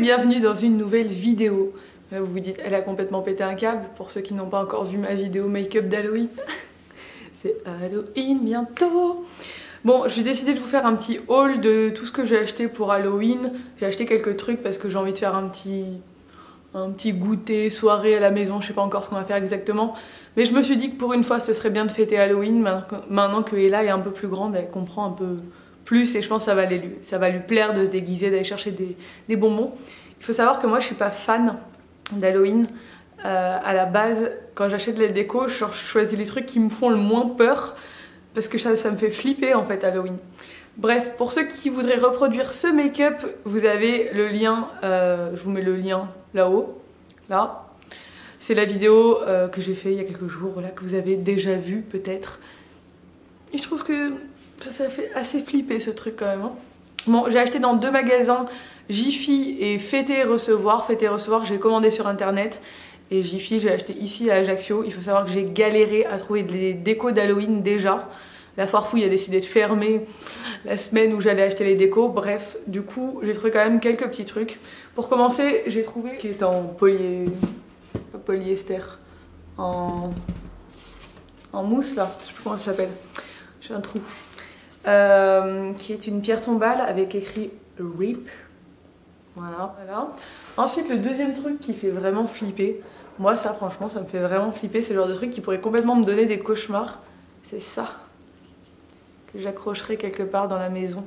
bienvenue dans une nouvelle vidéo. Là, vous vous dites, elle a complètement pété un câble. Pour ceux qui n'ont pas encore vu ma vidéo make-up d'Halloween. C'est Halloween bientôt. Bon, j'ai décidé de vous faire un petit haul de tout ce que j'ai acheté pour Halloween. J'ai acheté quelques trucs parce que j'ai envie de faire un petit goûter, soirée à la maison. Je sais pas encore ce qu'on va faire exactement. Mais je me suis dit que pour une fois, ce serait bien de fêter Halloween. Maintenant que Ella est un peu plus grande, elle comprend un peu plus et je pense que ça va lui plaire de se déguiser, d'aller chercher des bonbons. Il faut savoir que moi, je suis pas fan d'Halloween. À la base, quand j'achète les décos, je choisis les trucs qui me font le moins peur parce que ça me fait flipper en fait Halloween. Bref, pour ceux qui voudraient reproduire ce make-up, vous avez le lien, je vous mets le lien là-haut, là. C'est la vidéo que j'ai fait il y a quelques jours, voilà, que vous avez déjà vu peut-être. Et je trouve que ça fait assez flipper ce truc quand même. Hein. Bon, j'ai acheté dans deux magasins, Jiffy et Fêter et Recevoir. Fêter et Recevoir, j'ai commandé sur internet. Et Jiffy, j'ai acheté ici à Ajaccio. Il faut savoir que j'ai galéré à trouver des décos d'Halloween déjà. La foire fouille a décidé de fermer la semaine où j'allais acheter les décos. Bref, du coup, j'ai trouvé quand même quelques petits trucs. Pour commencer, j'ai trouvé qui est en polyester, en mousse là, je sais plus comment ça s'appelle. J'ai un trou. Qui est une pierre tombale avec écrit RIP. Voilà. Ensuite, le deuxième truc qui fait vraiment flipper. Moi, ça, franchement, ça me fait vraiment flipper. C'est le genre de truc qui pourrait complètement me donner des cauchemars. C'est ça. Que j'accrocherai quelque part dans la maison.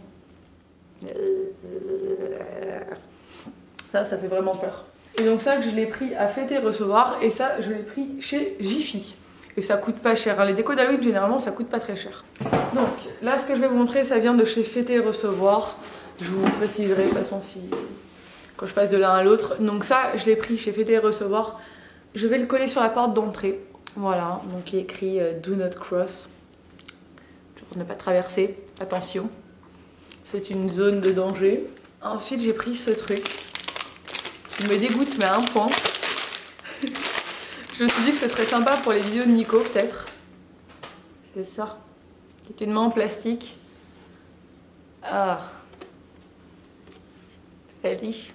Ça fait vraiment peur. Et donc ça, je l'ai pris à Fêter et Recevoir. Et ça, je l'ai pris chez Jiffy. Et ça coûte pas cher. Les décos d'Halloween, généralement, ça coûte pas très cher. Donc, là, ce que je vais vous montrer, ça vient de chez Fêter et Recevoir. Je vous préciserai, de toute façon, quand je passe de l'un à l'autre. Donc ça, je l'ai pris chez Fêter et Recevoir. Je vais le coller sur la porte d'entrée. Voilà, donc il est écrit Do not cross. Pour ne pas traverser, attention. C'est une zone de danger. Ensuite, j'ai pris ce truc. Il me dégoûte, mais à un point. Je me suis dit que ce serait sympa pour les vidéos de Nico, peut-être. C'est ça. C'est une main en plastique. Ah. Elle lit.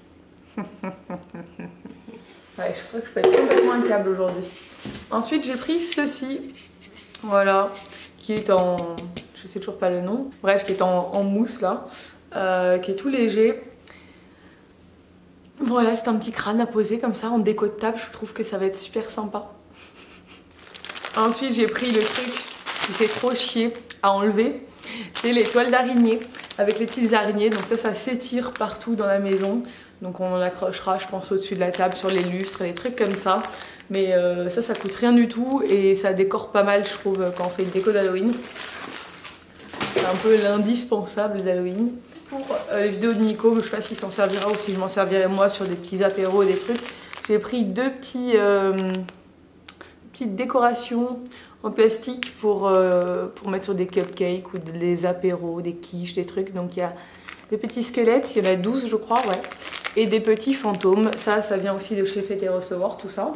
Ouais, je crois que je peux être complètement un câble aujourd'hui. Ensuite, j'ai pris ceci. Voilà. Qui est en... Je sais toujours pas le nom. Bref, qui est en mousse, là. Qui est tout léger. Voilà, c'est un petit crâne à poser comme ça en déco de table. Je trouve que ça va être super sympa. Ensuite, j'ai pris le truc qui fait trop chier à enlever. C'est les toiles d'araignée avec les petites araignées. Donc ça s'étire partout dans la maison. Donc on l'accrochera, je pense, au-dessus de la table, sur les lustres, les trucs comme ça. Mais ça coûte rien du tout et ça décore pas mal, je trouve, quand on fait une déco d'Halloween. C'est un peu l'indispensable d'Halloween. Pour les vidéos de Nico, je sais pas s'il s'en servira ou si je m'en servirai moi sur des petits apéros et des trucs. J'ai pris deux petites décorations en plastique pour mettre sur des cupcakes ou des apéros, des quiches, des trucs. Donc il y a des petits squelettes, il y en a 12 je crois, ouais. Et des petits fantômes. Ça vient aussi de chez Fêter et Recevoir, tout ça.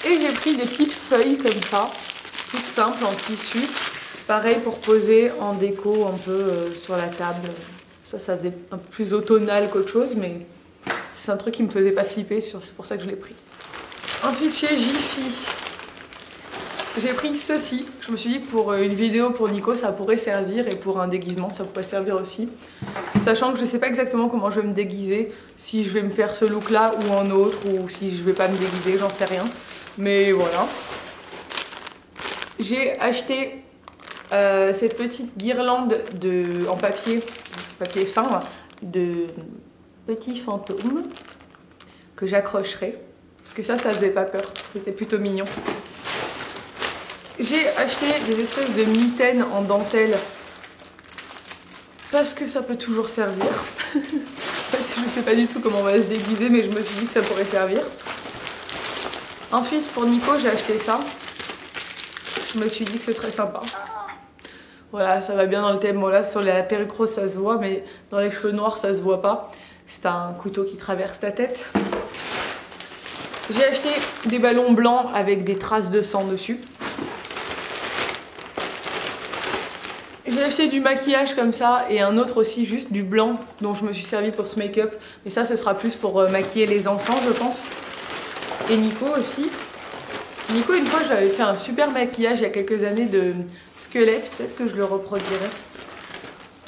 Et j'ai pris des petites feuilles comme ça, toutes simples en tissu. Pareil pour poser en déco un peu sur la table. Ça faisait un peu plus automnal qu'autre chose, mais c'est un truc qui me faisait pas flipper, c'est pour ça que je l'ai pris. Ensuite, chez Jiffy, j'ai pris ceci. Je me suis dit que pour une vidéo pour Nico, ça pourrait servir, et pour un déguisement, ça pourrait servir aussi. Sachant que je sais pas exactement comment je vais me déguiser, si je vais me faire ce look là ou un autre, ou si je vais pas me déguiser, j'en sais rien. Mais voilà. J'ai acheté cette petite guirlande en papier fin là, de petits fantômes que j'accrocherai. Parce que ça faisait pas peur, c'était plutôt mignon. J'ai acheté des espèces de mitaines en dentelle parce que ça peut toujours servir. En fait, je sais pas du tout comment on va se déguiser, mais je me suis dit que ça pourrait servir. Ensuite, pour Nico, j'ai acheté ça. Je me suis dit que ce serait sympa. Voilà, ça va bien dans le thème. Bon, là, sur la perruque rose, ça se voit, mais dans les cheveux noirs, ça se voit pas. C'est un couteau qui traverse ta tête. J'ai acheté des ballons blancs avec des traces de sang dessus. J'ai acheté du maquillage comme ça et un autre aussi, juste du blanc dont je me suis servi pour ce make-up. Mais ça, ce sera plus pour maquiller les enfants, je pense. Et Nico aussi. Nico, une fois, j'avais fait un super maquillage il y a quelques années de squelette. Peut-être que je le reproduirai.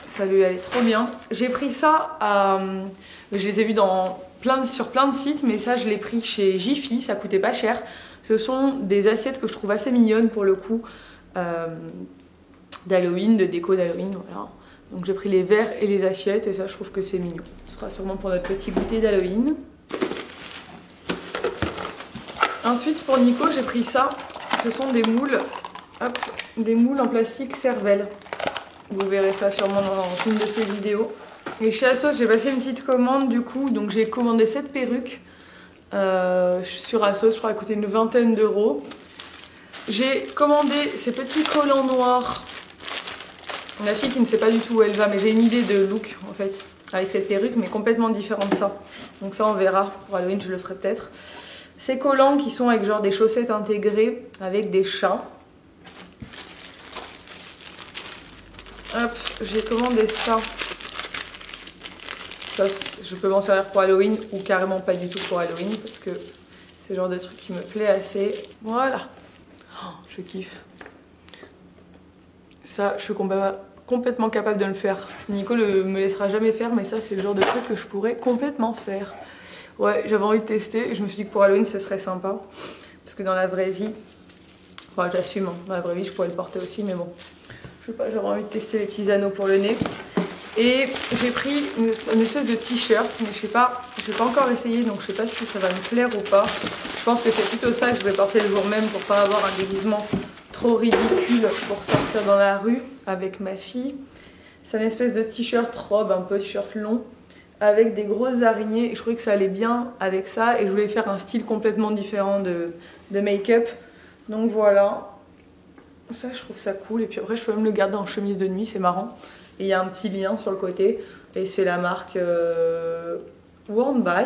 Ça lui allait trop bien. J'ai pris ça à... Je les ai vus sur plein de sites, mais ça, je l'ai pris chez Jiffy. Ça coûtait pas cher. Ce sont des assiettes que je trouve assez mignonnes pour le coup. D'Halloween, de déco d'Halloween, voilà. Donc j'ai pris les verres et les assiettes et ça je trouve que c'est mignon. Ce sera sûrement pour notre petit goûter d'Halloween. Ensuite pour Nico j'ai pris ça. Ce sont des moules, hop, des moules en plastique cervelle. Vous verrez ça sûrement dans une de ces vidéos. Et chez Asos j'ai passé une petite commande du coup, donc j'ai commandé 7 perruques sur Asos, je crois qu'elle coûtait une vingtaine d'euros. J'ai commandé ces petits collants noirs. La fille qui ne sait pas du tout où elle va, mais j'ai une idée de look en fait avec cette perruque, mais complètement différent de ça. Donc ça on verra, pour Halloween je le ferai peut-être. Ces collants qui sont avec genre des chaussettes intégrées avec des chats. Hop, j'ai commandé ça. Ça je peux m'en servir pour Halloween ou carrément pas du tout pour Halloween parce que c'est le genre de truc qui me plaît assez. Voilà. Oh, je kiffe. Ça, je suis complètement capable de le faire. Nico me laissera jamais faire, mais ça, c'est le genre de truc que je pourrais complètement faire. Ouais, j'avais envie de tester et je me suis dit que pour Halloween, ce serait sympa. Parce que dans la vraie vie, enfin, j'assume, hein, dans la vraie vie, je pourrais le porter aussi, mais bon. Je sais pas, j'avais envie de tester les petits anneaux pour le nez. Et j'ai pris une espèce de t-shirt, mais je sais pas, je vais pas encore essayer, donc je sais pas si ça va me plaire ou pas. Je pense que c'est plutôt ça que je vais porter le jour même pour pas avoir un déguisement trop ridicule pour sortir dans la rue avec ma fille. C'est une espèce de t-shirt robe, un peu t-shirt long, avec des grosses araignées. Et je trouvais que ça allait bien avec ça et je voulais faire un style complètement différent de make-up. Donc voilà, ça je trouve ça cool. Et puis après je peux même le garder en chemise de nuit, c'est marrant. Et il y a un petit lien sur le côté et c'est la marque Worn By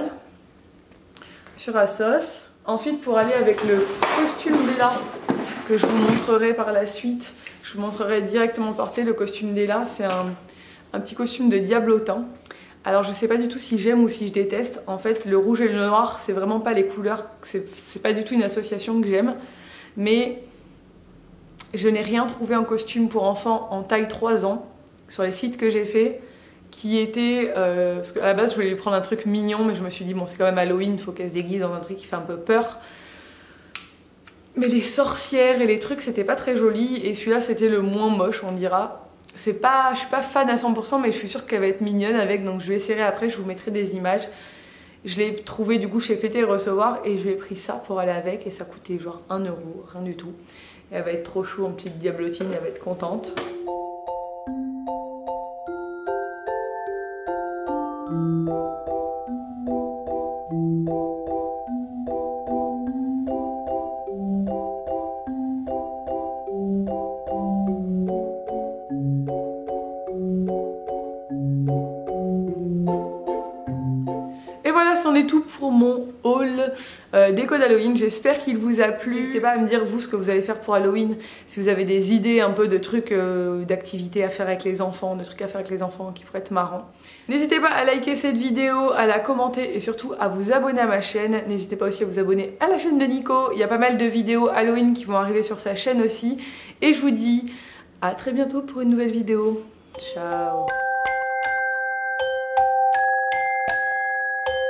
sur Asos. Ensuite pour aller avec le costume d'Ella que je vous montrerai par la suite, je vous montrerai directement porté le costume d'Ella. C'est un petit costume de diablotin. Alors je sais pas du tout si j'aime ou si je déteste. En fait le rouge et le noir c'est vraiment pas les couleurs, c'est pas du tout une association que j'aime. Mais je n'ai rien trouvé en costume pour enfants en taille 3 ans. Sur les sites que j'ai fait, qui était... parce qu'à la base, je voulais lui prendre un truc mignon, mais je me suis dit, bon, c'est quand même Halloween, il faut qu'elle se déguise dans un truc qui fait un peu peur. Mais les sorcières et les trucs, c'était pas très joli, et celui-là, c'était le moins moche, on dira. Je suis pas fan à 100%, mais je suis sûre qu'elle va être mignonne avec, donc je vais essayer après, je vous mettrai des images. Je l'ai trouvé du coup chez Fêter et Recevoir, et je lui ai pris ça pour aller avec, et ça coûtait genre 1 €, rien du tout. Et elle va être trop chou en petite diablotine, elle va être contente. Et voilà, c'en est tout pour mon haul déco d'Halloween. J'espère qu'il vous a plu. N'hésitez pas à me dire vous ce que vous allez faire pour Halloween. Si vous avez des idées un peu de trucs, d'activités à faire avec les enfants, de trucs à faire avec les enfants qui pourraient être marrants. N'hésitez pas à liker cette vidéo, à la commenter et surtout à vous abonner à ma chaîne. N'hésitez pas aussi à vous abonner à la chaîne de Nico. Il y a pas mal de vidéos Halloween qui vont arriver sur sa chaîne aussi. Et je vous dis à très bientôt pour une nouvelle vidéo. Ciao!